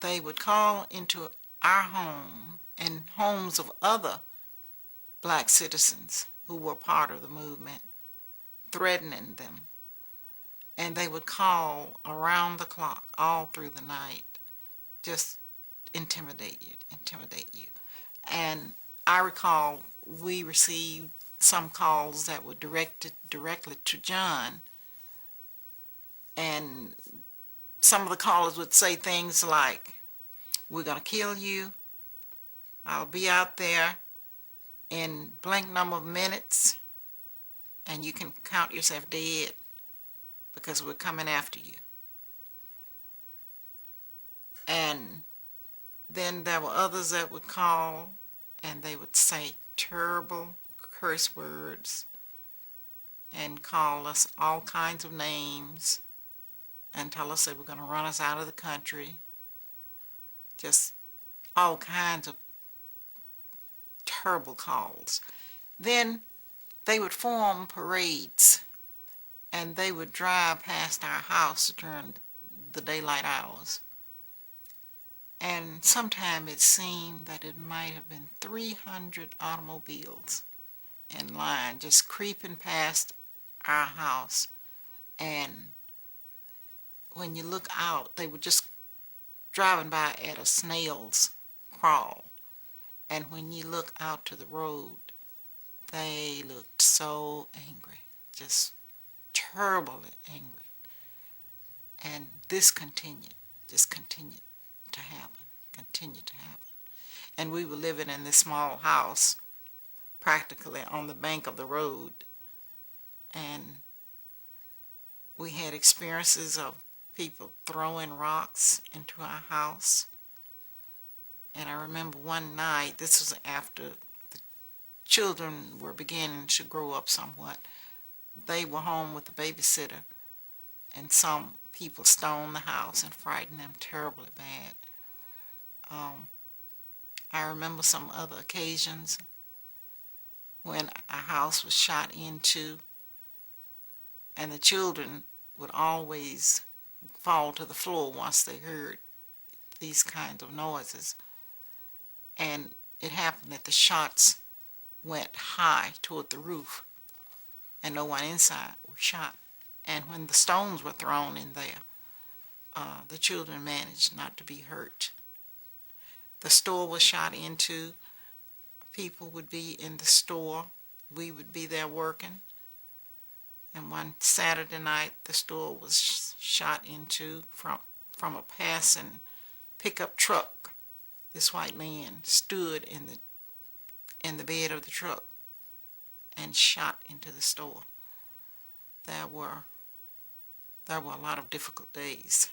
they would call into our home and homes of other black citizens who were part of the movement, threatening them. And they would call around the clock, all through the night, just intimidate you. And I recall we received some calls that were directed directly to John, and some of the callers would say things like, "We're going to kill you. I'll be out there in blank number of minutes, and you can count yourself dead because we're coming after you." And then there were others that would call, and they would say terrible curse words and call us all kinds of names and tell us they were going to run us out of the country. Just all kinds of terrible calls. Then they would form parades, and they would drive past our house during the daylight hours. And sometime it seemed that it might have been 300 automobiles in line just creeping past our house. And when you look out, they were just driving by at a snail's crawl. And when you look out to the road, they looked so angry, just terribly angry. And this just continued to happen. And we were living in this small house, practically on the bank of the road. And we had experiences of people throwing rocks into our house. And I remember one night, this was after the children were beginning to grow up somewhat. They were home with the babysitter, and some people stoned the house and frightened them terribly bad. I remember some other occasions when our house was shot into, and the children would always fall to the floor once they heard these kinds of noises. And it happened that the shots went high toward the roof, and no one inside was shot. And when the stones were thrown in there, the children managed not to be hurt. The store was shot into. People would be in the store. We would be there working. And one Saturday night, the store was shot into from a passing pickup truck. This white man stood in the bed of the truck and shot into the store. There were a lot of difficult days.